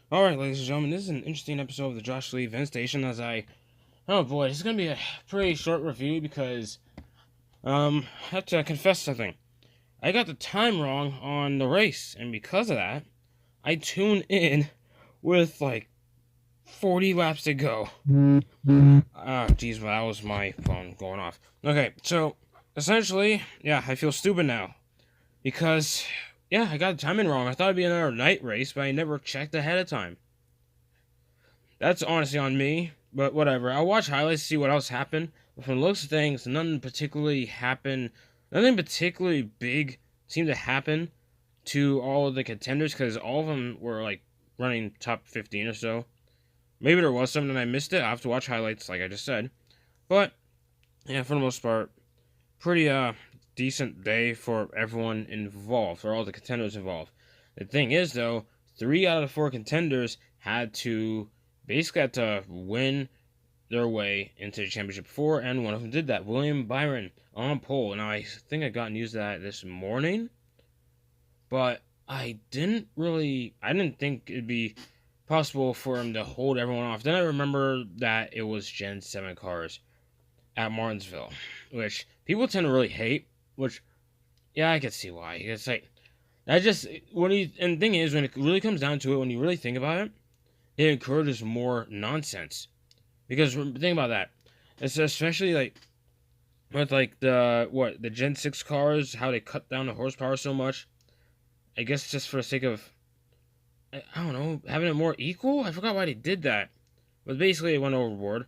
Alright, ladies and gentlemen, this is an interesting episode of the Josh Lee Vent Station oh boy, this is gonna be a pretty short review because, I have to confess something. I got the time wrong on the race, and because of that, I tuned in with like 40 laps to go. Geez, well, that was my phone going off. Okay, so, essentially, yeah, I feel stupid now. Because, yeah, I got the timing wrong. I thought it'd be another night race, but I never checked ahead of time. That's honestly on me, but whatever. I'll watch highlights to see what else happened. But from the looks of things, nothing particularly happened. Nothing particularly big seemed to happen to all of the contenders because all of them were like running top 15 or so. Maybe there was something and I missed it. I have to watch highlights, like I just said. But yeah, for the most part, pretty decent day for everyone involved, for all the contenders involved. The thing is, though, 3 out of the 4 contenders had to win their way into the championship 4, and one of them did that. William Byron on pole. Now, I think I got news of that this morning, but I didn't think it'd be possible for him to hold everyone off. Then I remember that it was Gen 7 cars at Martinsville, which people tend to really hate, which, yeah, I can see why. It's like, that just, and the thing is, when it really comes down to it, when you really think about it, it encourages more nonsense. Because think about that. It's especially like with like the Gen 6 cars, how they cut down the horsepower so much. I guess just for the sake of, I don't know, having it more equal? I forgot why they did that. But basically it went overboard.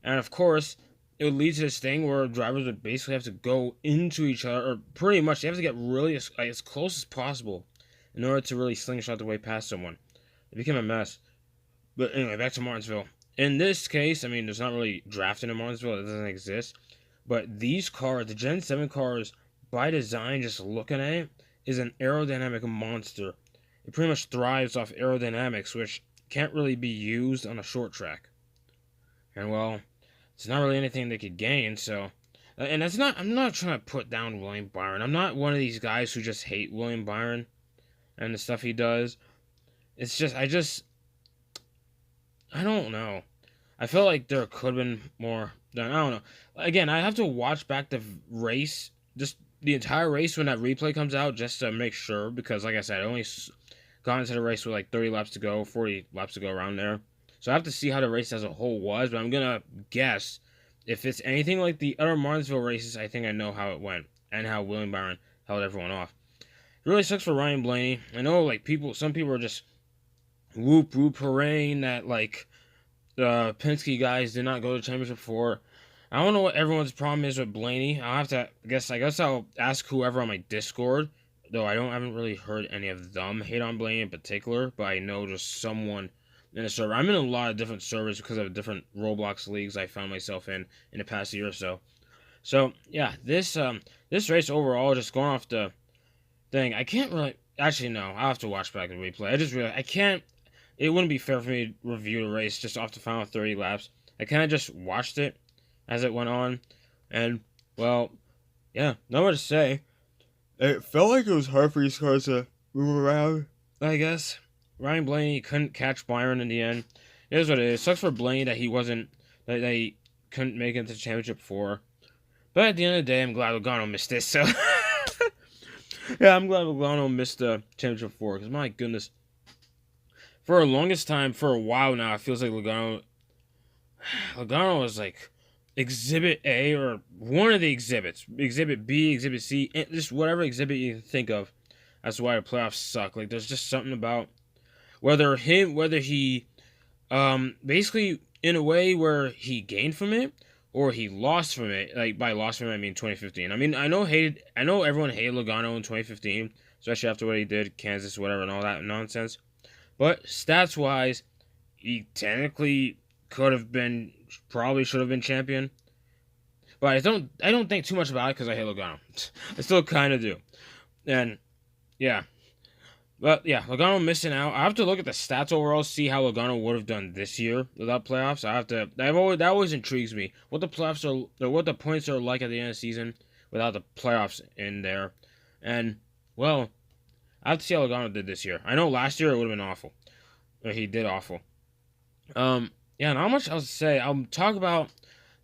And of course, it would lead to this thing where drivers would basically have to go into each other, or pretty much they have to get really as close as possible in order to really slingshot their way past someone. It became a mess. But anyway, back to Martinsville. In this case, I mean, there's not really drafting in Martinsville. It doesn't exist. But these cars, the Gen 7 cars, by design, just looking at it, is an aerodynamic monster. It pretty much thrives off aerodynamics, which can't really be used on a short track. And, well, it's not really anything they could gain, so... And that's not... I'm not trying to put down William Byron. I'm not one of these guys who just hate William Byron and the stuff he does. It's just... I don't know. I feel like there could have been more done. I don't know. Again, I have to watch back the race, just the entire race when that replay comes out, just to make sure. Because, like I said, I only got into the race with like 30 laps to go, 40 laps to go around there. So I have to see how the race as a whole was. But I'm going to guess if it's anything like the other Martinsville races, I think I know how it went. And how William Byron held everyone off. It really sucks for Ryan Blaney. I know like some people are just whoop hooraying that like the Penske guys did not go to championship 4. I don't know what everyone's problem is with Blaney. I'll have to I guess I'll ask whoever on my Discord, though I haven't really heard any of them hate on Blaney in particular, but I know just someone in a server. I'm in a lot of different servers because of different Roblox leagues I found myself in the past year or so. So yeah, this race overall, just going off the thing, I can't really actually no, I'll have to watch back the replay. I just realized I can't. It wouldn't be fair for me to review the race just off the final 30 laps. I kind of just watched it as it went on, and, well, yeah, not much to say. It felt like it was hard for these cars to move around, I guess. Ryan Blaney couldn't catch Byron in the end. It is what it is. It sucks for Blaney that that he couldn't make it to the championship 4. But at the end of the day, I'm glad Logano missed this, so. Yeah, I'm glad Logano missed the championship 4, because my goodness. For the longest time, for a while now, it feels like Logano was like Exhibit A or one of the exhibits. Exhibit B, Exhibit C, just whatever exhibit you can think of. That's why the playoffs suck. Like, there's just something about whether he, basically, in a way where he gained from it or he lost from it. Like, by lost from it, I mean 2015. I mean, I know everyone hated Logano in 2015, especially after what he did, Kansas, whatever, and all that nonsense. But stats-wise, he technically probably should have been champion. But I don't think too much about it because I hate Logano. I still kind of do. And, yeah. But, yeah, Logano missing out. I have to look at the stats overall, see how Logano would have done this year without playoffs. That always intrigues me. What the playoffs are, what the points are like at the end of the season without the playoffs in there. And, well, I have to see how Logano did this year. I know last year it would have been awful. Or he did awful. Yeah, not much else to say. I'll talk about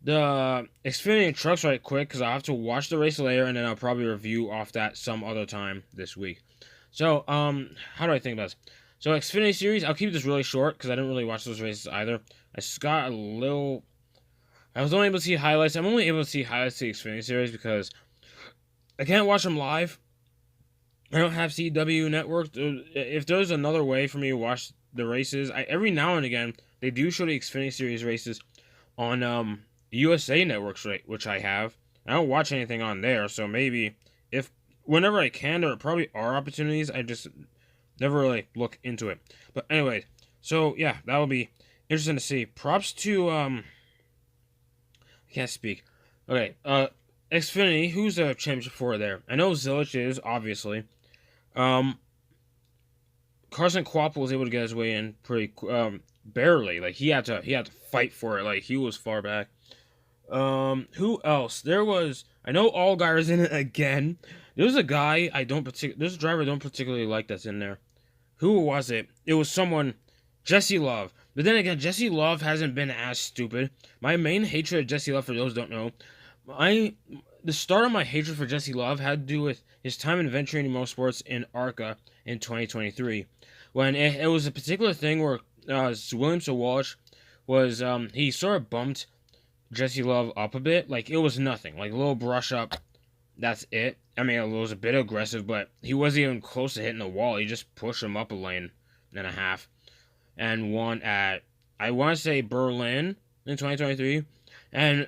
the Xfinity trucks right quick because I have to watch the race later, and then I'll probably review off that some other time this week. So, how do I think about this? So, Xfinity Series, I'll keep this really short because I didn't really watch those races either. I just got a little. I was only able to see highlights. I'm only able to see highlights of the Xfinity Series because I can't watch them live. I don't have CW network. If there's another way for me to watch the races, every now and again they do show the Xfinity Series races on USA networks, right, which I have. I don't watch anything on there, so maybe if whenever I can, there probably are opportunities. I just never really look into it. But anyway, so yeah, that will be interesting to see. Props to I can't speak. Okay, Xfinity, who's the championship for there? I know Zilich is obviously. Um, Carson Kvapil was able to get his way in pretty barely. Like he had to fight for it. Like he was far back. Who else? There was I know Allgaier's in it again. There's a guy there's a driver I don't particularly like that's in there. Who was it? It was someone Jesse Love. But then again, Jesse Love hasn't been as stupid. My main hatred of Jesse Love, for those who don't know, the start of my hatred for Jesse Love had to do with his time in venturing motorsports in ARCA in 2023, when it was a particular thing where William Walsh was he sort of bumped Jesse Love up a bit, like it was nothing, like a little brush up. That's it. I mean, it was a bit aggressive, but he wasn't even close to hitting the wall. He just pushed him up a lane and a half, and won at I want to say Berlin in 2023, and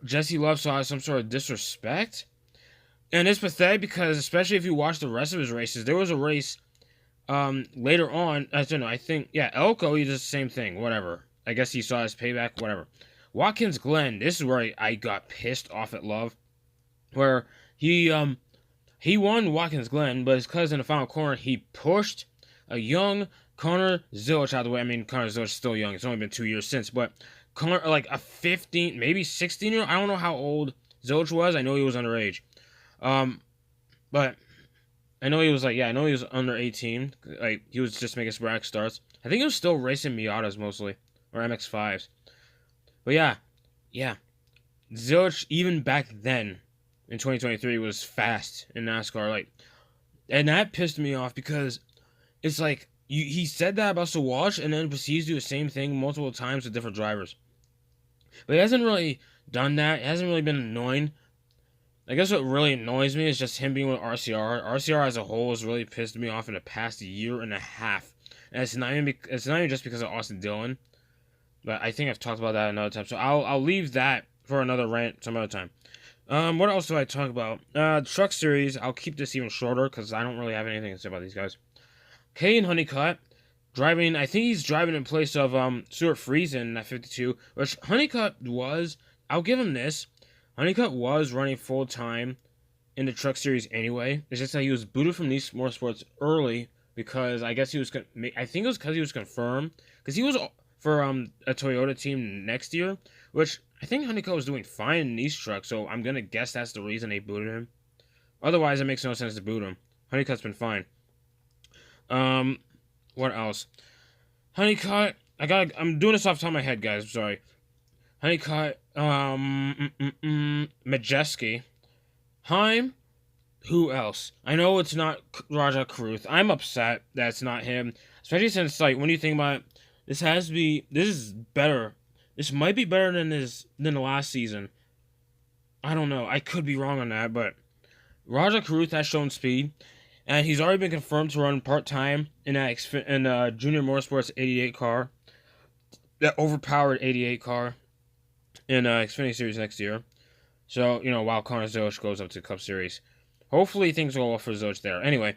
Jesse Love saw some sort of disrespect. And it's pathetic because, especially if you watch the rest of his races, there was a race later on. I don't know. I think, yeah, Elko, he does the same thing. Whatever. I guess he saw his payback. Whatever. Watkins Glen, this is where I got pissed off at Love. Where he won Watkins Glen, but it's because in the final corner, he pushed a young Connor Zilich out of the way. I mean, Connor Zilich is still young. It's only been 2 years since, but Connor, like a 15, maybe 16-year-old. I don't know how old Zilich was. I know he was underage. But I know he was I know he was under 18. Like, he was just making sporadic starts. I think he was still racing Miatas mostly, or MX-5s. But yeah. Zilich, even back then, in 2023, was fast in NASCAR. Like, and that pissed me off because it's like, he said that about Walsh and then proceeds to do the same thing multiple times with different drivers. But he hasn't really done that. It hasn't really been annoying. I guess what really annoys me is just him being with RCR. RCR as a whole has really pissed me off in the past year and a half. And it's not even just because of Austin Dillon. But I think I've talked about that another time. So I'll leave that for another rant some other time. What else do I talk about? Truck Series. I'll keep this even shorter because I don't really have anything to say about these guys. Caden Honeycutt driving. I think he's driving in place of Stuart Friesen at 52, which Honeycutt was. I'll give him this. Honeycutt was running full time in the Truck Series anyway. It's just that he was booted from these motorsports early because I guess he was. I think it was because he was confirmed because he was for a Toyota team next year, which I think Honeycutt was doing fine in these trucks. So I'm gonna guess that's the reason they booted him. Otherwise, it makes no sense to boot him. Honeycutt's been fine. What else? Honeycutt. I'm doing this off the top of my head, guys. I'm sorry. Honeycutt. Majeski. Heim. Who else? I know it's not Raja Karuth. I'm upset that it's not him. Especially since, like, when you think about it, this is better. This might be better than the last season. I don't know. I could be wrong on that, but Raja Karuth has shown speed. And he's already been confirmed to run part-time in Junior Motorsports 88 car. That overpowered 88 car in Xfinity Series next year. So, while Connor Zilich goes up to Cup Series. Hopefully things go well for Zilich there. Anyway,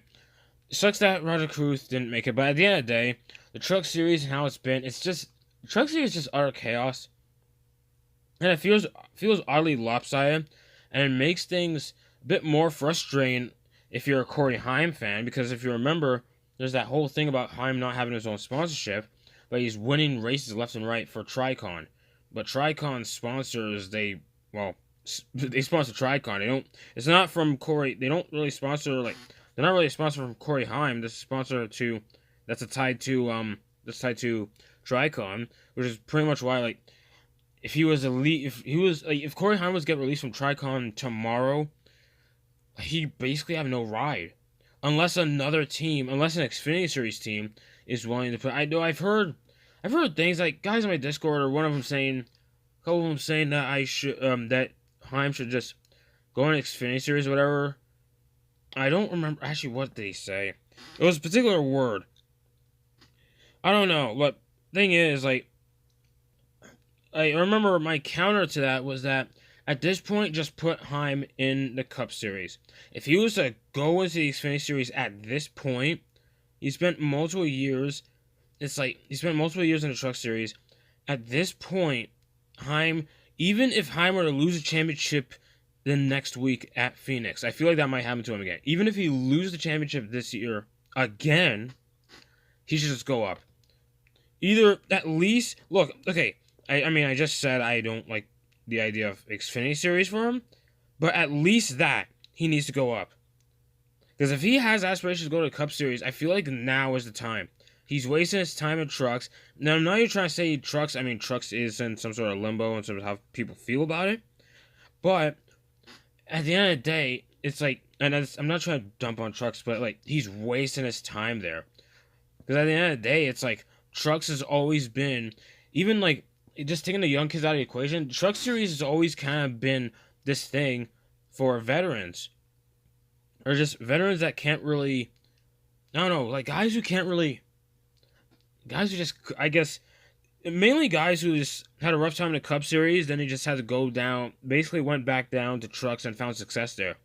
it sucks that Roger Cruz didn't make it. But at the end of the day, the Truck Series and how it's been, the Truck Series is just utter chaos. And it feels oddly lopsided. And it makes things a bit more frustrating if you're a Corey Heim fan, because if you remember, there's that whole thing about Heim not having his own sponsorship, but he's winning races left and right for Tricon. But Tricon's sponsors, they sponsor Tricon. It's not from Corey. They don't really sponsor, they're not really a sponsor from Corey Heim. This is a sponsor to That's tied to Tricon, which is pretty much why like if he was elite, if Corey Heim was get released from Tricon tomorrow, he basically have no ride, unless another team, unless an Xfinity Series team is willing to put. I know I've heard things like guys on my Discord or one of them saying, a couple of them saying that I should that Heim should just go on Xfinity Series or whatever. I don't remember actually what they say. It was a particular word. I don't know. But thing is, like, I remember my counter to that was that at this point, just put Heim in the Cup Series. If he was to go into the Xfinity Series at this point, he spent multiple years. It's like he spent multiple years in the Truck Series. At this point, Heim, even if Heim were to lose a championship the next week at Phoenix, I feel like that might happen to him again. Even if he loses the championship this year again, he should just go up. Either at least look, okay. I mean, I just said I don't like the idea of Xfinity Series for him, but at least that he needs to go up. Because if he has aspirations to go to the Cup Series, I feel like now is the time. He's wasting his time in trucks. Now, I'm not even trying to say trucks. I mean, trucks is in some sort of limbo in terms of how people feel about it. But at the end of the day, it's like, and I'm not trying to dump on trucks, but like he's wasting his time there. Because at the end of the day, it's like trucks has always been, even like just taking the young kids out of the equation, Truck Series has always kind of been this thing for veterans. Or just veterans that can't really, I don't know, like guys who just, I guess, mainly guys who just had a rough time in the Cup Series, then he just had to go down, basically went back down to trucks and found success there.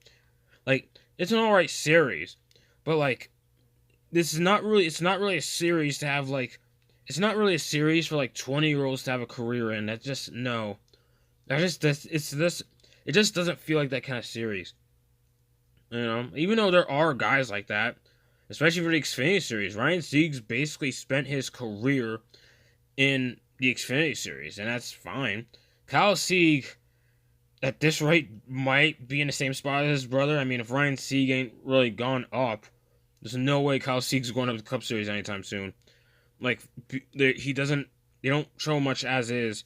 Like, it's an alright series, but like, it's not really a series to have like, it's not really a series for like 20-year-olds to have a career in. That's just no. It just doesn't feel like that kind of series. You know, even though there are guys like that, especially for the Xfinity Series. Ryan Sieg's basically spent his career in the Xfinity Series, and that's fine. Kyle Sieg, at this rate, might be in the same spot as his brother. I mean, if Ryan Sieg ain't really gone up, there's no way Kyle Sieg's going up to the Cup Series anytime soon. Like, he doesn't, they don't show much as is.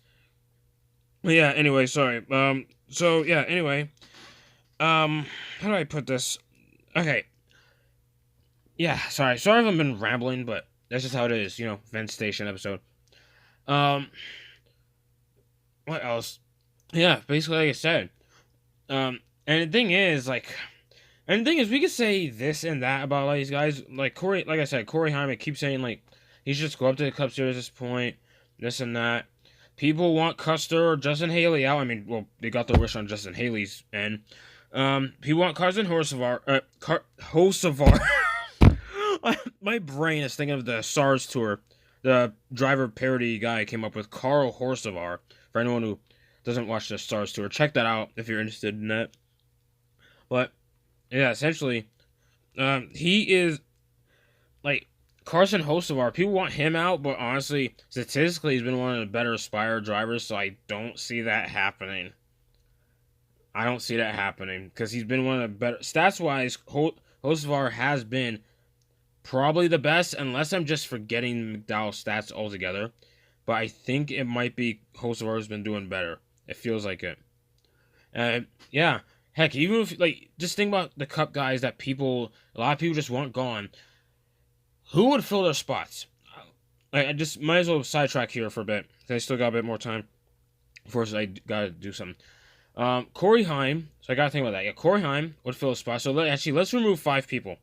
But yeah, anyway, sorry. So, yeah, anyway. How do I put this? Okay. Yeah, sorry if I've been rambling, but that's just how it is, you know, Vent Station episode. What else? Yeah, basically like I said. And the thing is, we could say this and that about all these guys. Like Corey, like I said, Corey Heim keeps saying like he should just go up to the Cup Series at this point, this and that. People want Custer or Justin Haley out. I mean, well, they got their wish on Justin Haley's end. People want Carson Hocevar. Hocevar. My brain is thinking of the SARS tour. The driver parody guy came up with Carl Hocevar. For anyone who doesn't watch the SARS tour, check that out if you're interested in that. But yeah, essentially, he is like Carson Hocevar. People want him out, but honestly, statistically, he's been one of the better Aspire drivers, so I don't see that happening. I don't see that happening because he's been one of the better stats-wise. Hocevar has been probably the best, unless I'm just forgetting McDowell's stats altogether. But I think it might be Hocevar has been doing better. It feels like it. Yeah. Heck, even if, like, just think about the Cup guys that a lot of people just want gone. Who would fill their spots? I just might as well sidetrack here for a bit. I still got a bit more time before I gotta do something. Corey Heim. So I gotta think about that. Yeah, Corey Heim would fill a spot. So let's remove 5 people.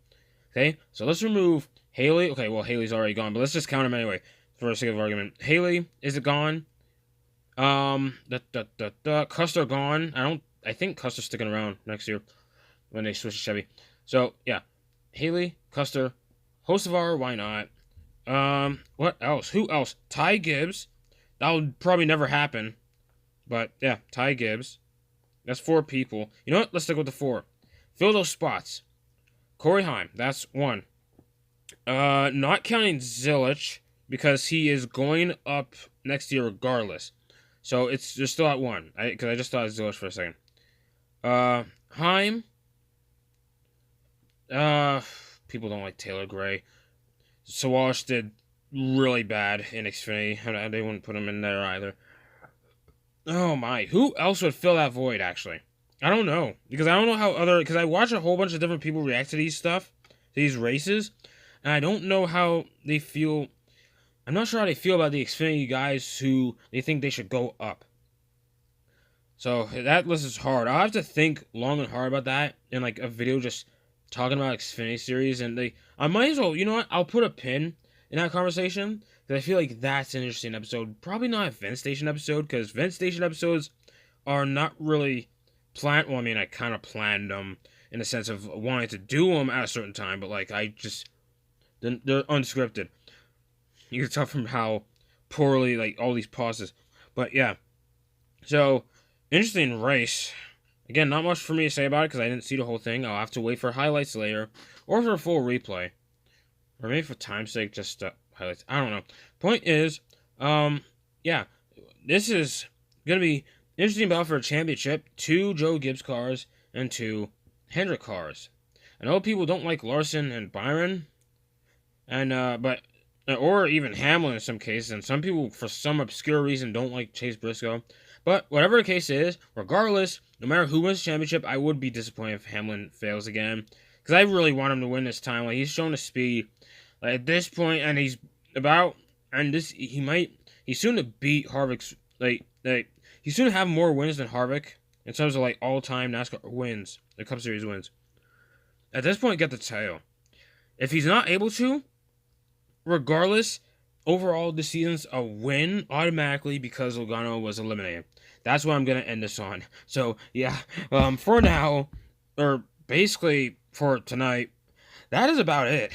Okay, so let's remove Haley. Okay, well, Haley's already gone, but let's just count him anyway for the sake of argument. Haley, is it gone? Custer gone. I think Custer's sticking around next year when they switch to Chevy. So, yeah. Haley, Custer, Hocevar, why not? What else? Who else? Ty Gibbs. That would probably never happen. But, yeah, Ty Gibbs. That's 4 people. You know what? Let's stick with the 4. Fill those spots. Corey Heim, that's 1. Not counting Zilich, because he is going up next year regardless. So it's just still at 1. Because I just thought of Zilich for a second. Heim. People don't like Taylor Gray. Sawash did really bad in Xfinity, and they wouldn't put him in there either. Oh my, who else would fill that void, actually? I don't know, because I don't know how because I watch a whole bunch of different people react to these races, and I don't know how they feel. I'm not sure how they feel about the Xfinity guys who they think they should go up. So that list is hard. I'll have to think long and hard about that in like a video just talking about Xfinity series, and I might as well, you know what? I'll put a pin in that conversation because I feel like that's an interesting episode. Probably not a Vent Station episode because Vent Station episodes are not really planned. Well, I mean, I kind of planned them in the sense of wanting to do them at a certain time, but like they're unscripted. You can tell from how poorly like all these pauses, but yeah. So interesting race. Again, not much for me to say about it because I didn't see the whole thing. I'll have to wait for highlights later or for a full replay, or maybe for time's sake, just highlights. I don't know. Point is, yeah, this is gonna be interesting battle for a championship. 2 Joe Gibbs cars and 2 Hendrick cars. I know people don't like Larson and Byron, and or even Hamlin in some cases, and some people for some obscure reason don't like Chase Briscoe. But whatever the case is, regardless, no matter who wins the championship, I would be disappointed if Hamlin fails again. Because I really want him to win this time. Like, he's shown the speed. Like, at this point, and he's soon to beat Harvick's, he's soon to have more wins than Harvick in terms of, like, all-time NASCAR wins, the Cup Series wins. At this point, get the title. If he's not able to, regardless, overall, this season's a win automatically because Logano was eliminated. That's what I'm going to end this on. So, yeah, for now, or basically for tonight, that is about it.